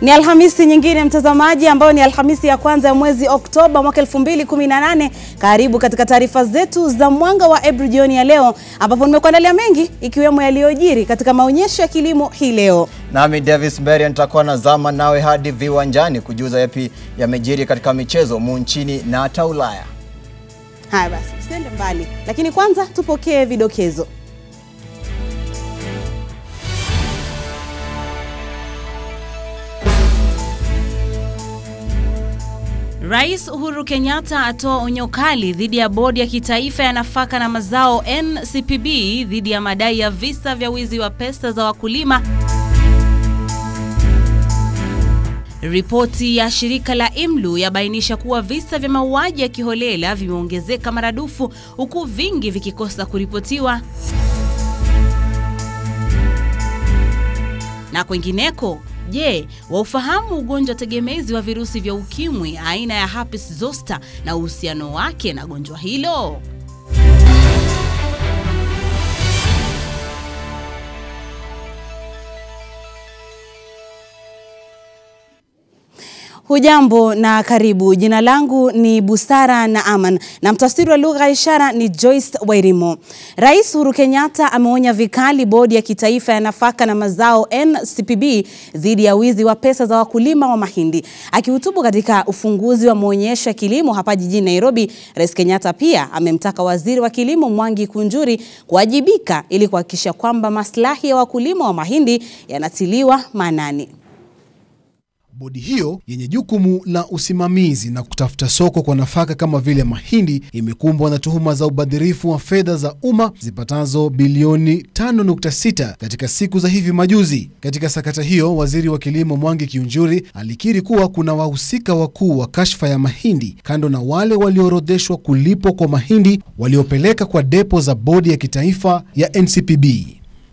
Ni Alhamisi nyingine mtazamaji, ambayo ni Alhamisi ya kwanza ya mwezi Oktoba mwaka 2018. Karibu katika taarifa zetu za Mwanga wa Ebru jioni ya leo, ambapo nimekuandalia mengi ikiwemo yaliyojiri katika maonyesho ya kilimo hii leo. Nami Davis Mberi nitakuwa nazama nawe hadi viwanjani kujuza yapi yamejiri katika michezo mu nchini na hata Ulaya. Haya basi, usiende mbali, lakini kwanza tupokee vidokezo. Rais Uhuru Kenyatta atoa onyo kali dhidi ya bodi ya kitaifa ya nafaka na mazao NCPB dhidi ya madai ya visa vya wizi wa pesa za wakulima. Ripoti ya shirika la IMLU yabainisha kuwa visa vya mauaji ya kiholela vimeongezeka maradufu huku vingi vikikosa kuripotiwa. Na kwingineko, je, waufahamu ugonjwa tegemezi wa virusi vya ukimwi aina ya herpes zoster na uhusiano wake na gonjwa hilo? Hujambo na karibu. Jina langu ni Busara na Aman na mtafsiri wa lugha ishara ni Joyce Wairimo. Rais Uhuru Kenyatta ameonya vikali bodi ya kitaifa ya nafaka na mazao NCPB dhidi ya wizi wa pesa za wakulima wa mahindi. Akihutubu katika ufunguzi wa maonyesho ya kilimo hapa jijini Nairobi, Rais Kenyatta pia amemtaka waziri wa kilimo Mwangi Kunjuri kuwajibika ili kuhakikisha kwamba maslahi ya wakulima wa mahindi yanatiliwa maanani. Bodi hiyo yenye jukumu la usimamizi na kutafuta soko kwa nafaka kama vile mahindi imekumbwa na tuhuma za ubadhirifu wa fedha za umma zipatazo bilioni 5.6 katika siku za hivi majuzi. Katika sakata hiyo, waziri wa kilimo Mwangi Kunjuri alikiri kuwa kuna wahusika wakuu wa kashfa ya mahindi kando na wale walioorodheshwa kulipwa kwa mahindi waliopeleka kwa depo za bodi ya kitaifa ya NCPB.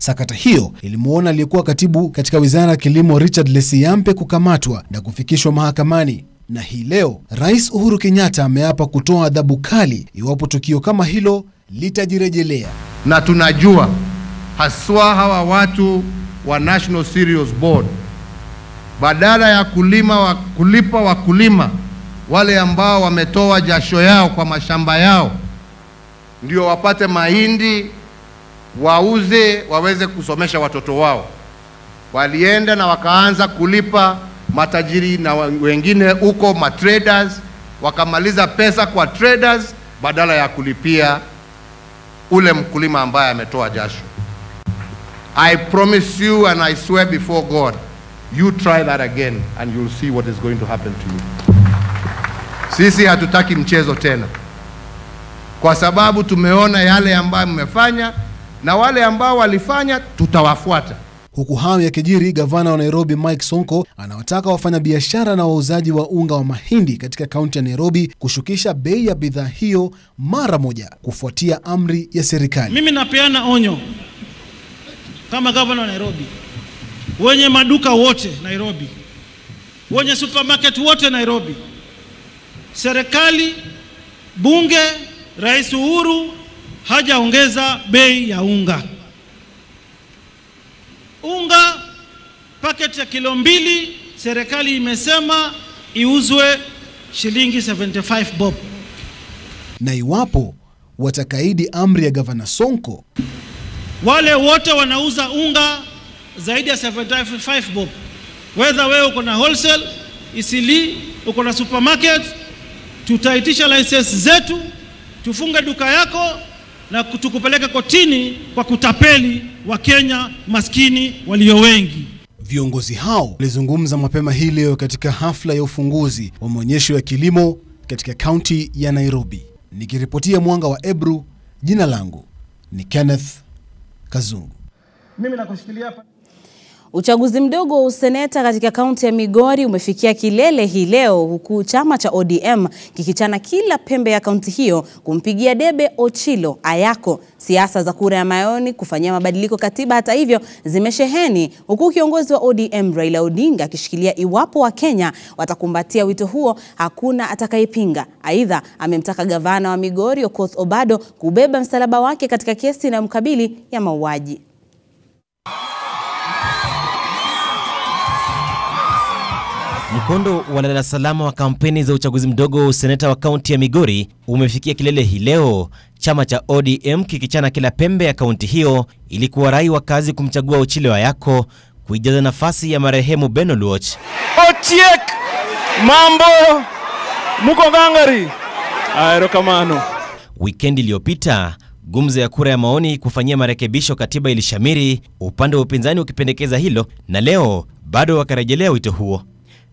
Sakata hiyo ilimuona aliyekuwa katibu katika wizara ya kilimo Richard Lesiampe kukamatwa na kufikishwa mahakamani. Na hii leo, Rais Uhuru Kenyatta ameapa kutoa adhabu kali iwapo tukio kama hilo litajirejelea. Na tunajua haswa hawa watu wa National Cereals Board, badala ya kulipa wakulima wale ambao wametoa jasho yao kwa mashamba yao ndio wapate mahindi wauze waweze kusomesha watoto wao, walienda na wakaanza kulipa matajiri na wengine huko matraders, wakamaliza pesa kwa traders badala ya kulipia ule mkulima ambaye ametoa jasho. I promise you and I swear before God, you try that again and you'll see what is going to happen to you. Sisi hatutaki mchezo tena, kwa sababu tumeona yale ambayo mmefanya na wale ambao walifanya tutawafuata. Huku hayo yakijiri, gavana wa Nairobi Mike Sonko anawataka wafanyabiashara na wauzaji wa unga wa mahindi katika kaunti ya Nairobi kushukisha bei ya bidhaa hiyo mara moja kufuatia amri ya serikali. Mimi napeana onyo kama gavana wa Nairobi, wenye maduka wote Nairobi, wenye supermarket wote Nairobi, serikali, bunge, Rais Uhuru hajaongeza bei ya unga. Unga paketi ya kilo 2 serikali imesema iuzwe shilingi 75 bob. Na iwapo watakaidi amri ya gavana Sonko, wale wote wanauza unga zaidi ya 75 bob, whether wewe uko na wholesale, Isili, uko na supermarket, tutaitisha license zetu, tufunge duka yako na tukupeleka kotini kwa kutapeli wa Kenya maskini walio wengi. Viongozi hao walizungumza mapema hii leo katika hafla ya ufunguzi wa maonyesho ya kilimo katika kaunti ya Nairobi. Nikiripotia Mwanga wa Ebru, jina langu ni Kenneth Kazungu. Mimi nakushikilia hapa. Uchaguzi mdogo wa useneta katika kaunti ya Migori umefikia kilele hii leo, huku chama cha ODM kikichana kila pembe ya kaunti hiyo kumpigia debe Ochilo Ayako. Siasa za kura ya maoni kufanyia mabadiliko katiba hata hivyo zimesheheni, huku kiongozi wa ODM Raila Odinga akishikilia iwapo wa Kenya watakumbatia wito huo hakuna atakayepinga. Aidha, amemtaka gavana wa Migori Okoth Obado kubeba msalaba wake katika kesi inayomkabili ya mauaji. Mkondo wa lala salama wa kampeni za uchaguzi mdogo useneta wa kaunti ya Migori umefikia kilele hii leo, chama cha ODM kikichana kila pembe ya kaunti hiyo ili kuwarai wakazi kumchagua Ochilo Ayako kuijaza nafasi ya marehemu Ben Oluoch. Ochiek mambo muko ngangari aerokamano. Weekend iliyopita gumzo ya kura ya maoni kufanyia marekebisho katiba ilishamiri, upande wa upinzani ukipendekeza hilo, na leo bado wakarejelea wito huo.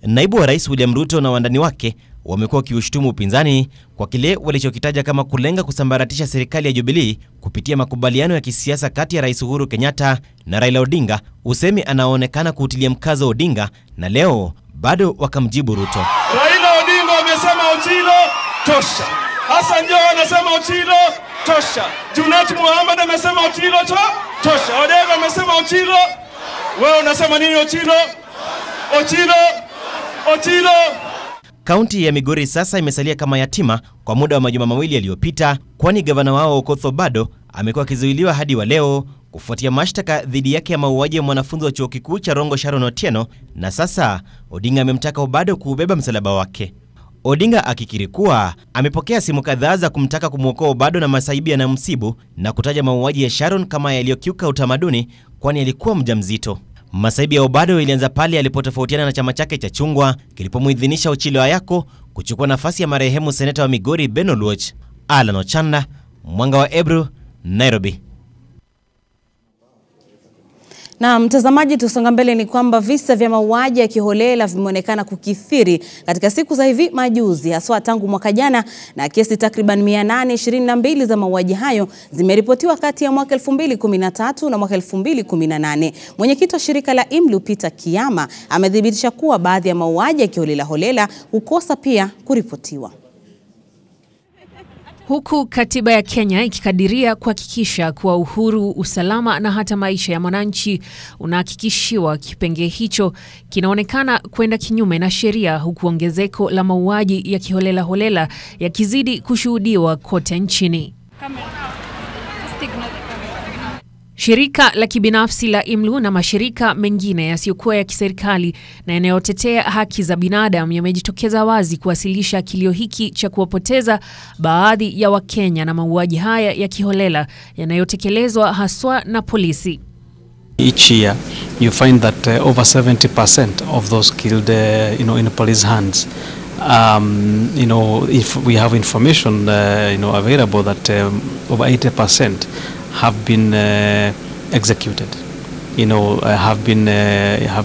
Naibu wa Rais William Ruto na wandani wake wamekuwa kiushtumu upinzani kwa kile walichokitaja kama kulenga kusambaratisha serikali ya Jubilee kupitia makubaliano ya kisiasa kati ya Rais Uhuru Kenyatta na Raila Odinga, usemi anaonekana kuutilia mkazo Odinga, na leo bado wakamjibu Ruto. Raila Odinga amesema Ochilo tosha. Hassan Joho anasema Ochilo tosha. Junet Mohamed amesema Ochilo tosha. Odinga amesema Ochilo. Wewe unasema nini Ochilo? Ochilo. Ochilo. Kaunti ya Migori sasa imesalia kama yatima kwa muda wa majuma mawili yaliyopita, kwani gavana wao Okoth Obado amekuwa akizuiliwa hadi wa leo kufuatia mashtaka dhidi yake ya mauaji ya mwanafunzi wa chuo kikuu cha Rongo Sharon Otieno, na sasa Odinga amemtaka Obado kuubeba msalaba wake. Odinga akikiri kuwa amepokea simu kadhaa za kumtaka kumwokoa Obado na masaibu yanayomsibu na kutaja mauaji ya Sharon kama yaliyokiuka utamaduni kwani alikuwa mjamzito. Masaibu ya Obado ilianza pale alipotofautiana na chama chake cha Chungwa kilipomuidhinisha Ochilo Ayako kuchukua nafasi ya marehemu seneta wa Migori Ben Oluoch. Alan Ochanda, Mwanga wa Ebru, Nairobi. Na mtazamaji, tusonga mbele ni kwamba visa vya mauaji ya kiholela vimeonekana kukithiri katika siku za hivi majuzi, haswa tangu mwaka jana, na kesi takriban 822 za mauaji hayo zimeripotiwa kati ya mwaka 2013 na mwaka 2018. Mwenyekiti wa shirika la IMLU Peter Kiama amedhibitisha kuwa baadhi ya mauaji ya kiholela hukosa pia kuripotiwa. Huku katiba ya Kenya ikikadiria kuhakikisha kuwa uhuru, usalama na hata maisha ya mwananchi unahakikishiwa, kipengee hicho kinaonekana kwenda kinyume na sheria, huku ongezeko la mauaji ya kiholela yakizidi kushuhudiwa kote nchini. Shirika la kibinafsi la IMLU na mashirika mengine yasiyokuwa ya kiserikali na yanayotetea haki za binadamu yamejitokeza wazi kuwasilisha kilio hiki cha kuwapoteza baadhi ya Wakenya na mauaji haya ya kiholela yanayotekelezwa haswa na polisi. Each year you find that over 70% of those killed in police hands. If we have information available that over 80% have been executed, have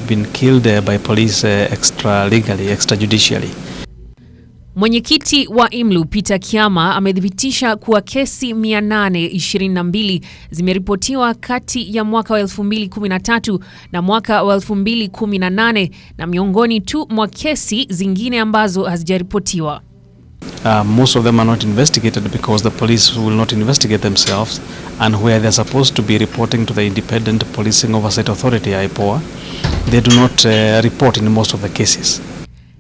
been killed by police extrajudicially. Mwenyekiti wa IMLU Peter Kiama amedhibitisha kuwa kesi 822 zimeripotiwa kati ya mwaka wa 2013 na mwaka wa 2018, na miongoni tu mwa kesi zingine ambazo hazijaripotiwa. Most of them are not investigated because the police will not investigate themselves, and where they're supposed to be reporting to the Independent Policing Oversight Authority IPOA, they do not report in most of the cases.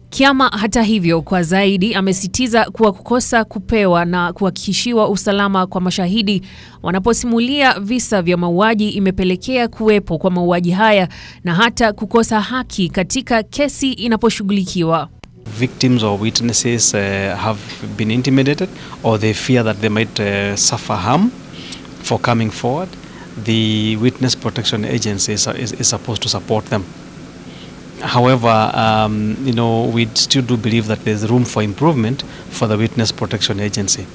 Kiama hata hivyo kwa zaidi amesitiza kuwa kukosa kupewa na kuhakikishiwa usalama kwa mashahidi wanaposimulia visa vya mauaji imepelekea kuwepo kwa mauaji haya na hata kukosa haki katika kesi inaposhughulikiwa. Victims or witnesses have been intimidated, or they fear that they might suffer harm for coming forward. The Witness Protection Agency is supposed to support them. However, we still do believe that there's room for improvement for the Witness Protection Agency.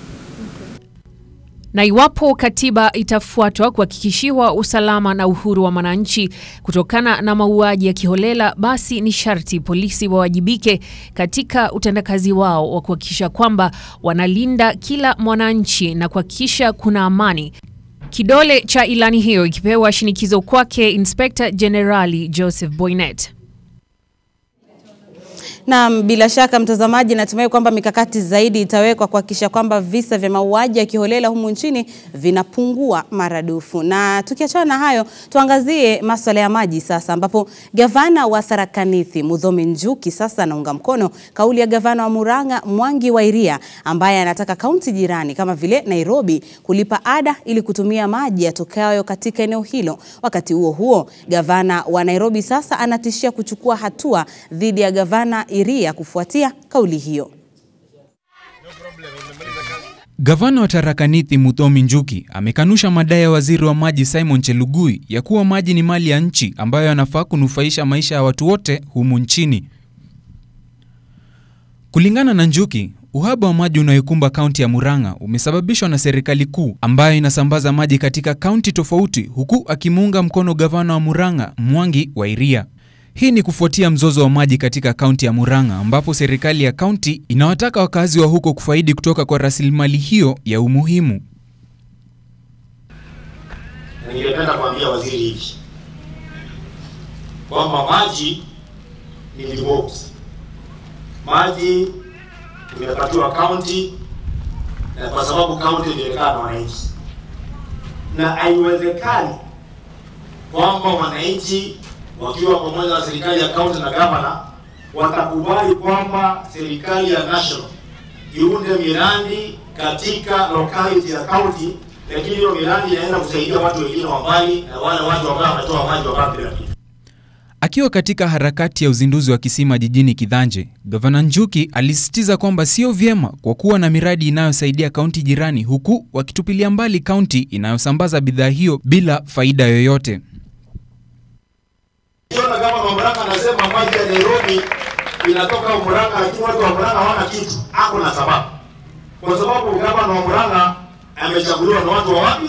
Na iwapo katiba itafuatwa kuhakikishiwa usalama na uhuru wa wananchi kutokana na mauaji ya kiholela, basi ni sharti polisi wawajibike katika utendakazi wao wa kuhakikisha kwamba wanalinda kila mwananchi na kuhakikisha kuna amani. Kidole cha ilani hiyo ikipewa shinikizo kwake Inspector Generali Joseph Boynet. Na bila shaka mtazamaji, natumai kwamba mikakati zaidi itawekwa kuhakikisha kwamba visa vya mauaji ya kiholela humu nchini vinapungua maradufu. Na tukiachana na hayo, tuangazie masuala ya maji sasa, ambapo gavana wa Tharaka Nithi Muthoni Njuki sasa anaunga mkono kauli ya gavana wa Murang'a Mwangi wa Iria, ambaye anataka kaunti jirani kama vile Nairobi kulipa ada ili kutumia maji yatokayo katika eneo hilo. Wakati huo huo, gavana wa Nairobi sasa anatishia kuchukua hatua dhidi ya gavana Iria kufuatia kauli hiyo. Gavana wa Tharaka Nithi Muthoni Njuki amekanusha madai ya waziri wa maji Simon Chelugui ya kuwa maji ni mali ya nchi ambayo yanafaa kunufaisha maisha ya watu wote humu nchini. Kulingana na Njuki, uhaba wa maji unayokumba kaunti ya Murang'a umesababishwa na serikali kuu ambayo inasambaza maji katika kaunti tofauti, huku akimuunga mkono gavana wa Murang'a Mwangi wa Iria. Hii ni kufuatia mzozo wa maji katika kaunti ya Murang'a, ambapo serikali ya kaunti inawataka wakazi wa huko kufaidi kutoka kwa rasilimali hiyo ya umuhimu. Ningependa kuambia waziri hivi kwamba maji ni devolved. Maji imepatiwa kaunti, na kwa sababu kaunti inajulikana na wananchi, na haiwezekani kwamba wananchi wakiwa pamoja na serikali ya kaunti na gavana watakubali kwamba serikali ya national iunde miradi katika locality ya kaunti, lakini hiyo miradi inaenda kusaidia watu wengine wa mbali na wale watu ambao wanatoa maji wa bila kitu. Akiwa katika harakati ya uzinduzi wa kisima jijini Kidhanje, Gavana Njuki alisisitiza kwamba sio vyema kwa kuwa na miradi inayosaidia kaunti jirani, huku wakitupilia mbali kaunti inayosambaza bidhaa hiyo bila faida yoyote. Kiona kama Murang'a anasema maji ya Nairobi inatoka Murang'a, lakini watu wa Murang'a hawana kitu. Hapo na sababu. Kwa sababu gavana wa Murang'a amechaguliwa na watu wa wapi?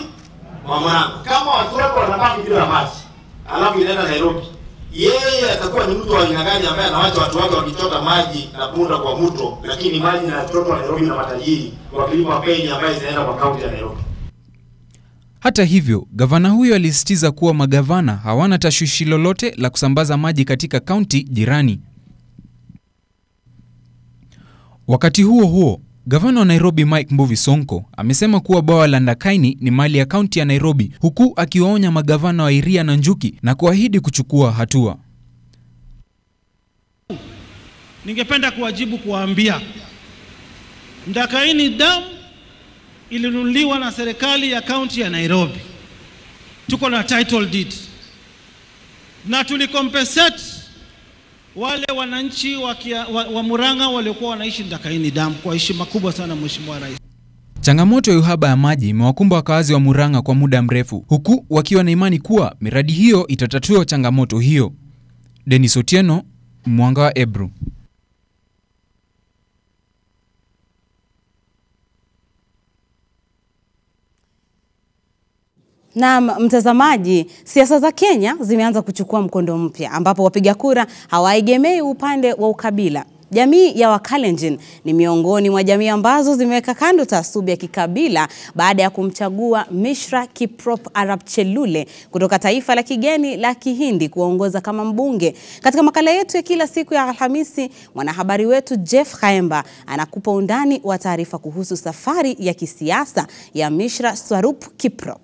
Wa Murang'a. Kama watu wake wanabaki bila maji, alafu inaenda Nairobi, yeye atakuwa ni mtu wa aina gani ambaye anaacha watu wake wakichota maji na punda kwa mto, lakini maji na watoto wa Nairobi na matajiri wakilipa peni ambaye zinaenda kwa kaunti ya Nairobi. Hata hivyo, gavana huyo alisisitiza kuwa magavana hawana tashwishi lolote la kusambaza maji katika kaunti jirani. Wakati huo huo, gavana wa Nairobi Mike Mbuvi Sonko amesema kuwa bwawa la Ndakaini ni mali ya kaunti ya Nairobi, huku akiwaonya magavana wa Iria na Njuki na kuahidi kuchukua hatua. Ningependa kuwajibu kuwaambia, Ndakaini Dam ilinunuliwa na serikali ya kaunti ya Nairobi. Tuko na title deed. Na tulikompensate wale wananchi wa Murang'a waliokuwa wanaishi Ndakaini Dam kwa heshima kubwa sana Mheshimiwa Rais. Changamoto ya uhaba ya maji imewakumba wakazi wa Murang'a kwa muda mrefu, huku wakiwa na imani kuwa miradi hiyo itatatua changamoto hiyo. Dennis Otieno, Mwanga wa Ebru. Na mtazamaji, siasa za Kenya zimeanza kuchukua mkondo mpya, ambapo wapiga kura hawaegemei upande wa ukabila. Jamii ya Wakalenjin ni miongoni mwa jamii ambazo zimeweka kando taasubi ya kikabila baada ya kumchagua Mishra Kiprop Arap Chelule kutoka taifa la kigeni la Kihindi kuongoza kama mbunge. Katika makala yetu ya kila siku ya Alhamisi, mwanahabari wetu Jeff Khaemba anakupa undani wa taarifa kuhusu safari ya kisiasa ya Mishra Swarup Kiprop.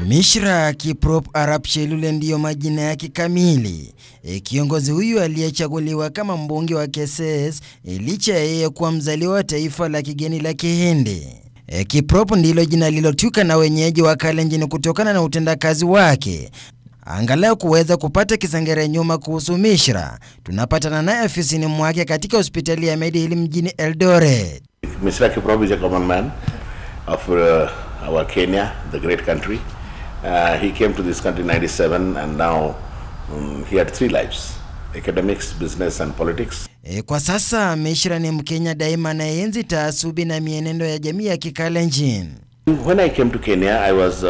Mishra Kiprop Arap Chelule ndiyo majina yake kamili. Kiongozi huyu aliyechaguliwa kama mbunge wa Keses licha yeye kuwa mzaliwa wa taifa la kigeni la Kihindi. Kiprop ndilo jina lilotuka na wenyeji wa Kalenjin kutokana na utendakazi wake. Angalau kuweza kupata kisangere nyuma kuhusu Mishra, tunapatana naye ofisini mwake katika hospitali ya Medihill mjini Eldoret. Mishra Kiprop is a common man of our Kenya, the great country. He came to this country in 1997 and now he had 3 lives: academics, business and politics. Kwa sasa Mishra ni Mkenya daima na enzi taasubi na mienendo ya jamii ya Kikalenjin. When I came to Kenya, I was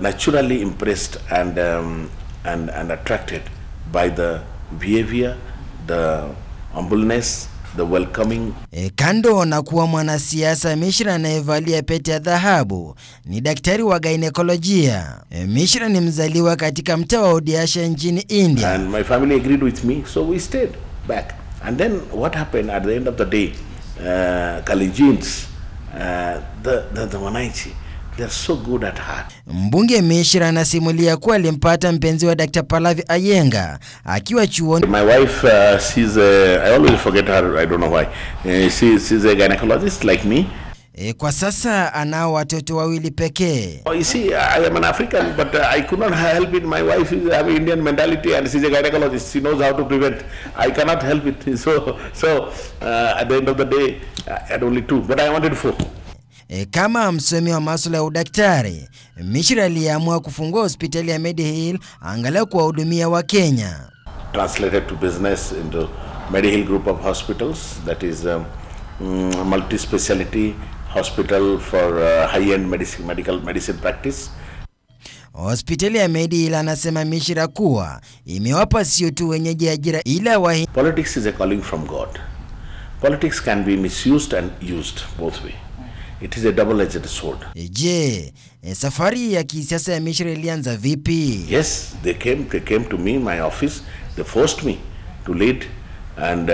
naturally impressed and attracted by the behavior, the humbleness the welcoming. Kando na kuwa mwanasiasa, Mishra anayevalia pete ya dhahabu ni daktari wa gynekolojia. Mishra ni mzaliwa katika mtaa wa Odisha nchini India. And my family agreed with me, so we stayed back. And then what happened at the end of the day, Kalenjins, the Wananchi, they are so good at heart. Mbunge Mishra anasimulia kuwa alimpata mpenzi wa Dr. Pallavi Iyengar akiwa chuoni. My wife, she's I always forget her, I don't know why. She's a gynecologist like me. Kwa sasa anao watoto wawili pekee. Oh, you see, I am an African, but I could not help it. My wife is have Indian mentality and she's a gynecologist. She knows how to prevent. I cannot help it. So at the end of the day, I had only 2, but I wanted 4. Kama msomi wa masuala ya udaktari, Mishra aliamua kufungua hospitali ya Mediheal angalau kuwahudumia wa Kenya. Translated to business into Mediheal group of hospitals, that is multi-speciality hospital for high-end medical medicine practice. Hospitali ya Mediheal, anasema Mishra, kuwa imewapa sio tu wenyeji ajira ila wahi. Politics is a calling from God. Politics can be misused and used both way. It is a double-edged sword. Je, safari ya kisiasa ya Mishra ilianza vipi? Yes, they came to me in my office. They forced me to lead, and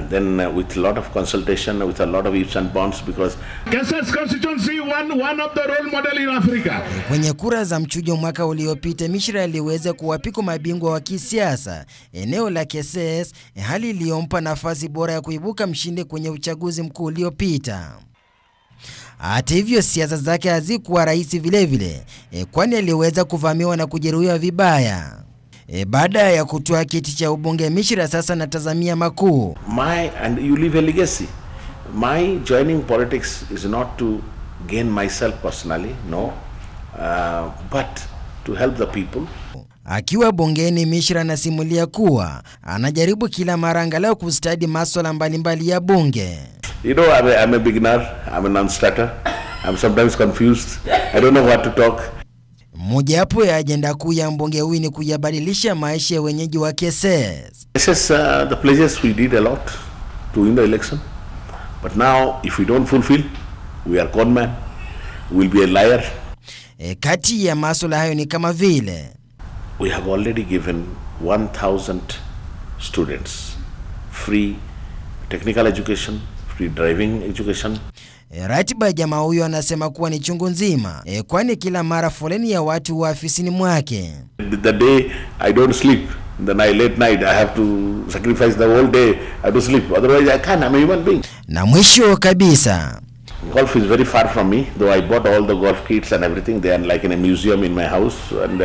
then with a lot of consultation, with a lot of ifs and buts, because Kesses constituency one of the role model in Africa. Kwenye kura za mchujo mwaka uliopita, Mishra aliweza kuwapiku mabingwa wa kisiasa eneo la Kesses, hali iliyompa nafasi bora ya kuibuka mshindi kwenye uchaguzi mkuu uliopita. Hata hivyo, siasa zake hazikuwa rahisi vile vile, kwani aliweza kuvamiwa na kujeruhiwa vibaya. Baada ya kutoa kiti cha ubunge, Mishra sasa natazamia makuu. And you leave a legacy. My joining politics is not to gain myself personally, no, but to help the people. Akiwa bungeni, Mishra anasimulia kuwa anajaribu kila mara angalau kustadi masuala mbalimbali ya bunge. You know, I'm a beginner, I'm a non-starter, I'm sometimes confused, I don't know what to talk. Mojawapo ya ajenda kuu ya mbunge huyu ni kuyabadilisha maisha ya wenyeji wa Kesses. This is the places we did a lot to win the election, but now if we don't fulfill, we are con man, we'll be a liar. Kati ya masuala hayo ni kama vile we have already given 1,000 students free technical education, free driving education. Ratiba ya jamaa huyo anasema kuwa ni chungu nzima, kwani kila mara foleni ya watu wa afisini mwake. The day I don't sleep, the late night I have to sacrifice the whole day, I have to sleep, otherwise I can't, I'm a human being. Na mwisho kabisa, golf is very far from me, though I bought all the golf kits and everything. They are like in a museum in my house. And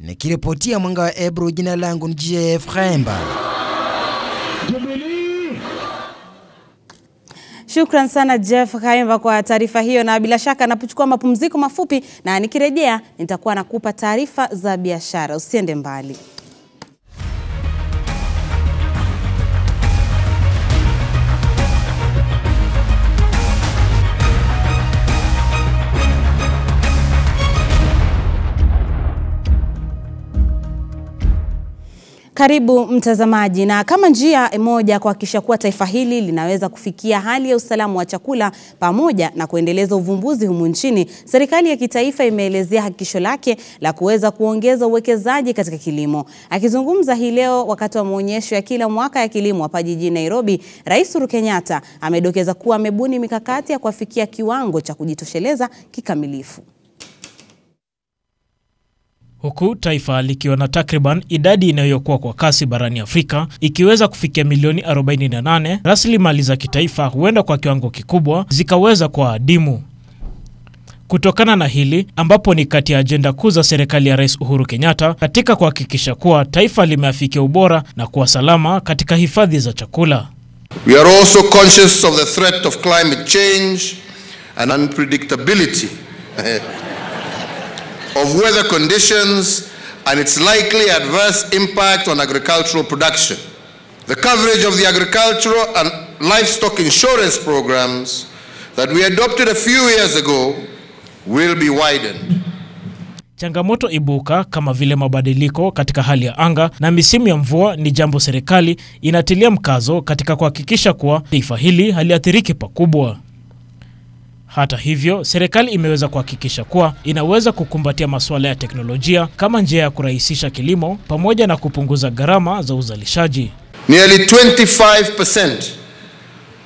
nikiripotia Mwanga wa Ebru, jina langu ni JF Khaemba. Shukran sana Jeff Khaemba kwa taarifa hiyo, na bila shaka napochukua mapumziko mafupi na nikirejea nitakuwa nakupa taarifa za biashara. Usiende mbali. Karibu mtazamaji, na kama njia moja kuhakikisha kuwa taifa hili linaweza kufikia hali ya usalama wa chakula pamoja na kuendeleza uvumbuzi humu nchini, serikali ya kitaifa imeelezea hakikisho lake la kuweza kuongeza uwekezaji katika kilimo. Akizungumza hii leo wakati wa maonyesho ya kila mwaka ya kilimo hapa jijini Nairobi, Rais Uhuru Kenyatta amedokeza kuwa amebuni mikakati ya kufikia kiwango cha kujitosheleza kikamilifu. Huku taifa likiwa na takriban idadi inayokuwa kwa kasi barani Afrika ikiweza kufikia milioni 48, rasilimali za kitaifa huenda kwa kiwango kikubwa zikaweza kwa adimu. Kutokana na hili, ambapo ni kati ya ajenda kuu za serikali ya Rais Uhuru Kenyatta katika kuhakikisha kuwa taifa limeafikia ubora na kuwa salama katika hifadhi za chakula. We are also conscious of the threat of climate change and unpredictability of weather conditions and its likely adverse impact on agricultural production. The coverage of the agricultural and livestock insurance programs that we adopted a few years ago will be widened. Changamoto ibuka kama vile mabadiliko katika hali ya anga na misimu ya mvua ni jambo serikali inatilia mkazo katika kuhakikisha kuwa taifa hili haliathiriki pakubwa. Hata hivyo, serikali imeweza kuhakikisha kuwa inaweza kukumbatia masuala ya teknolojia kama njia ya kurahisisha kilimo pamoja na kupunguza gharama za uzalishaji. Nearly 25%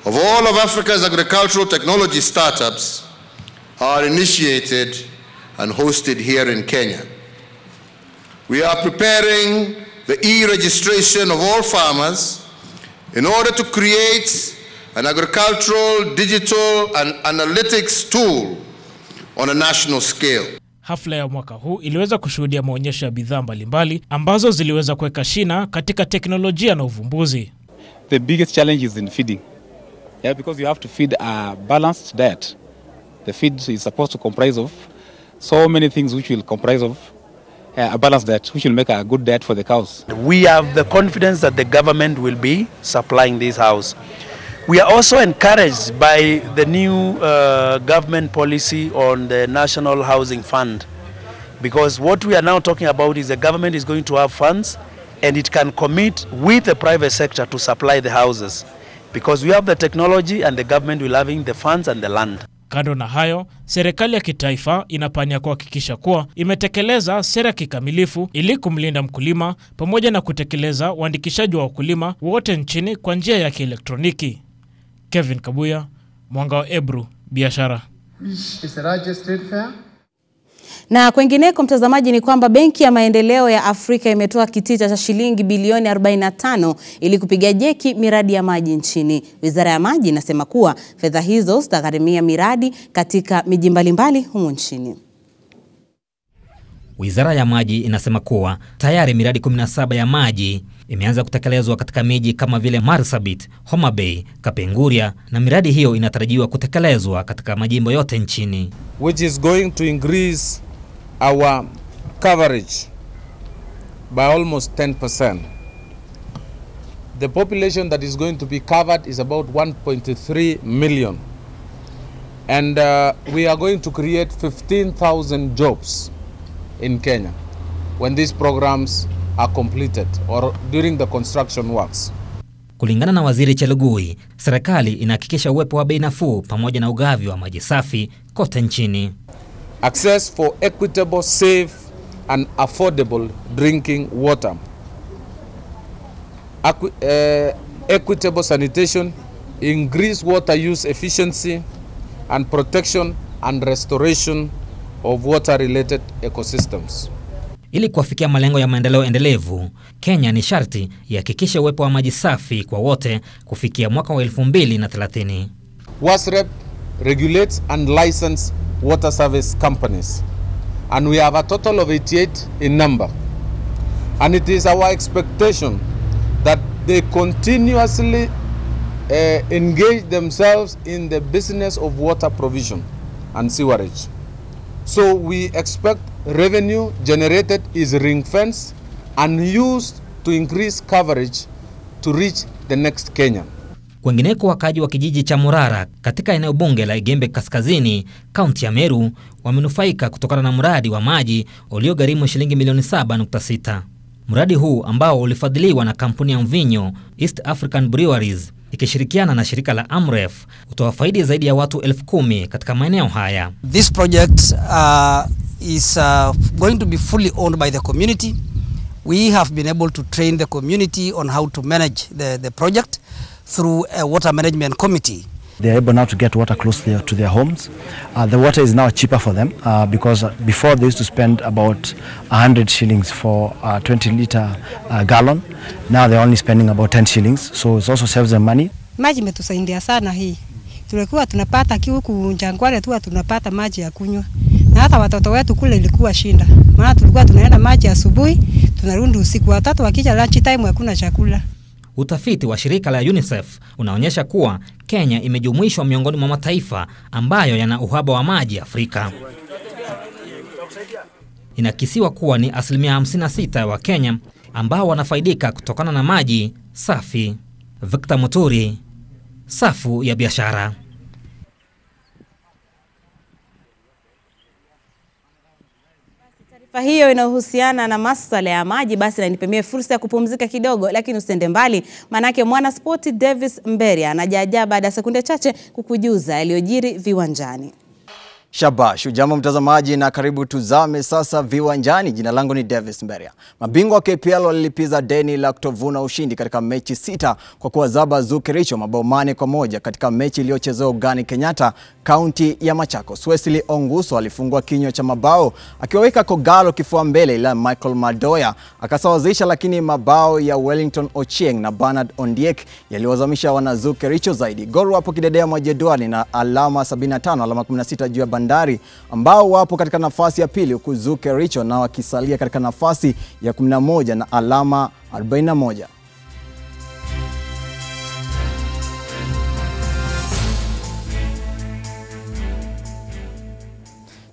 of all of Africa's agricultural technology startups are initiated and hosted here in Kenya. We are preparing the e-registration of all farmers in order to create an agricultural digital and analytics tool on a national scale. Hafla ya mwaka huu iliweza kushuhudia maonyesho ya bidhaa mbalimbali ambazo ziliweza kuweka shina katika teknolojia na uvumbuzi. The biggest challenge is in feeding. Yeah, because you have to feed a balanced diet. The feed is supposed to comprise of so many things which will comprise of a balanced diet, which will make a good diet for the cows. We have the confidence that the government will be supplying this house. We are also encouraged by the new government policy on the National Housing Fund, because what we are now talking about is the government is going to have funds and it can commit with the private sector to supply the houses, because we have the technology and the government will having the funds and the land. Kando na hayo, serikali ya kitaifa inapania kuhakikisha kuwa imetekeleza sera kikamilifu ili kumlinda mkulima pamoja na kutekeleza uandikishaji wa wakulima wote nchini kwa njia ya kielektroniki. Kevin Kabuya, Mwanga wa Ebru, Biashara. Na kwengineko mtazamaji ni kwamba Benki ya Maendeleo ya Afrika imetoa kitita cha shilingi bilioni 45 ili kupiga jeki miradi ya maji nchini. Wizara ya Maji inasema kuwa fedha hizo zitagharimia miradi katika miji mbalimbali humu nchini. Wizara ya Maji inasema kuwa tayari miradi 17 ya maji imeanza kutekelezwa katika miji kama vile Marsabit, Homa Bay, Kapenguria, na miradi hiyo inatarajiwa kutekelezwa katika majimbo yote nchini, which is going to increase our coverage by almost 10%. The population that is going to be covered is about 1.3 million. And we are going to create 15,000 jobs in Kenya when these programs are completed or during the construction works. Kulingana na Waziri Chelugui, serikali inahakikisha uwepo wa bei nafuu pamoja na ugavi wa maji safi kote nchini. Access for equitable, safe and affordable drinking water. Equitable sanitation, increase water use efficiency and protection and restoration of water-related ecosystems. Ili kufikia malengo ya maendeleo endelevu, Kenya ni sharti ihakikishe uwepo wa maji safi kwa wote kufikia mwaka wa 2030. WASREP regulates and license water service companies, and we have a total of 88 in number. And it is our expectation that they continuously engage themselves in the business of water provision and sewerage. So we expect revenue generated is ring-fenced and used to increase coverage to reach the next Kenya. Kwengineko, wakaji wa kijiji cha Murara katika eneo bunge la Igembe Kaskazini, kaunti ya Meru, wamenufaika kutokana na mradi wa maji uliogharimu shilingi milioni 7.6. Mradi huu ambao ulifadhiliwa na kampuni ya mvinyo East African Breweries ikishirikiana na shirika la Amref utawafaidi zaidi ya watu 10,000 katika maeneo haya. This project is going to be fully owned by the community. We have been able to train the community on how to manage the project through a water management committee. They are able now to get water close to their homes. The water is now cheaper for them because before they used to spend about 100 shillings for a 20-liter gallon. Now they're only spending about 10 shillings, so it also saves them money. Maji imetusaidia sana hii. Tulikuwa tunapata huku Jangwale tu tunapata maji ya kunywa. Na hata watoto wetu kule ilikuwa shinda. Maana tulikuwa tunaenda maji asubuhi, tunarudi usiku. Watoto wakija lunch time hakuna chakula. Utafiti wa shirika la UNICEF unaonyesha kuwa Kenya imejumuishwa miongoni mwa mataifa ambayo yana uhaba wa maji Afrika. Inakisiwa kuwa ni 56% wa Kenya ambao wanafaidika kutokana na maji safi. Victor Muturi, Safu ya Biashara. Hiyo inahusiana na masuala ya maji, basi na nipemie fursa ya kupumzika kidogo, lakini usende mbali, manake mwana spoti Davis Mberia anajaajaa baada ya sekunde chache kukujuza yaliyojiri viwanjani. Shabash, ujambo mtazamaji na karibu tuzame sasa viwanjani. Jina langu ni Davis Mberia. Mabingwa wa KPL walilipiza deni la kutovuna ushindi katika mechi 6 kwa kuwazaba Zoo Kericho mabao 8-1 katika mechi iliyochezewa ugani Kenyatta, kaunti ya Machakos. Wesley Onguso alifungua kinywa cha mabao akiwaweka Kogalo kifua mbele, ila Michael Madoya akasawazisha, lakini mabao ya Wellington Ochieng na Bernard Ondiek yaliwazamisha wana Zoo Kericho zaidi. Gor wapo kidedea mwa jedwali na alama 75, alama 16 juu ya Bandari ambao wapo katika nafasi ya pili, huku Zoo Kericho na wakisalia katika nafasi ya 11 na alama 41.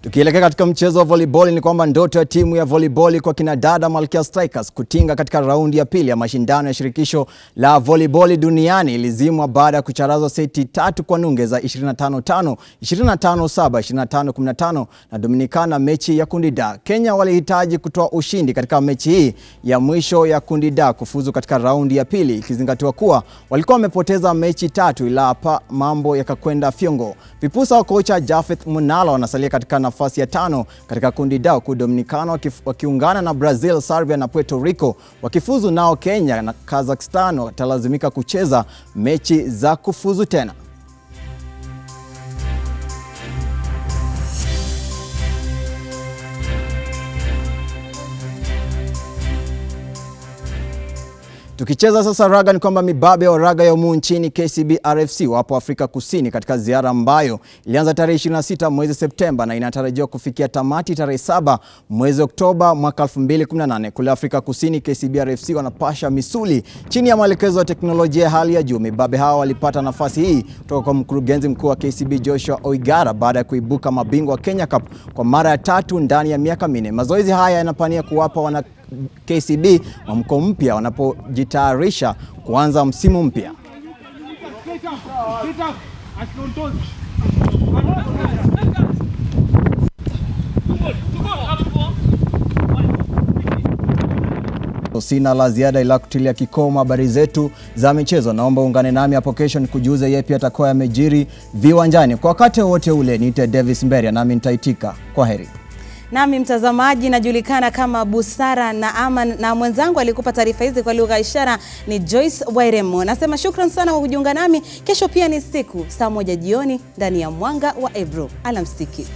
Tukielekea katika mchezo wa volleyball, ni kwamba ndoto ya timu ya volleyball kwa kina dada Malkia Strikers kutinga katika raundi ya pili ya mashindano ya shirikisho la volleyball duniani ilizimwa baada ya kucharazwa seti 3 kwa nunge za 25-5, 25-7, 25-15 na Dominicana mechi ya kundi D. Kenya walihitaji kutoa ushindi katika mechi hii ya mwisho ya kundi D kufuzu katika raundi ya pili, ikizingatiwa kuwa walikuwa wamepoteza mechi 3, ila hapa mambo yakakwenda fyongo. Vipusa wa kocha Jafeth Munala wanasalia katika nafasi ya 5 katika kundi D, huku Dominicana wakiungana na Brazil, Serbia na Puerto Rico wakifuzu, nao Kenya na Kazakhstan watalazimika kucheza mechi za kufuzu tena. Tukicheza sasa raga, ni kwamba mibabe wa raga ya umu nchini KCB RFC wapo Afrika Kusini katika ziara ambayo ilianza tarehe 26 mwezi Septemba na inatarajiwa kufikia tamati tarehe 7 mwezi Oktoba mwaka 2018. Kule Afrika Kusini, KCB RFC wanapasha misuli chini ya maelekezo ya teknolojia ya hali ya juu. Mibabe hawa walipata nafasi hii kutoka kwa mkurugenzi mkuu wa KCB Joshua Oigara baada ya kuibuka mabingwa wa Kenya Cup kwa mara ya 3 ndani ya miaka 4. Mazoezi haya yanapania kuwapa wana KCB mwamko mpya wanapojitayarisha kuanza msimu mpya. Sina la ziada ila kutilia kikomo habari zetu za michezo. Naomba ungane nami hapo kesho nikujuze yepi atakuwa yamejiri viwanjani. Kwa wakati wote ule niite Davis Mberia nami nitaitika. Kwaheri. Nami mtazamaji najulikana kama Busara na Aman, na mwenzangu alikupa taarifa hizi kwa lugha ishara ni Joyce Wairemo. Nasema shukran sana kwa kujiunga nami. Kesho pia ni siku saa 1 jioni ndani ya Mwanga wa Ebro. Alamsiki.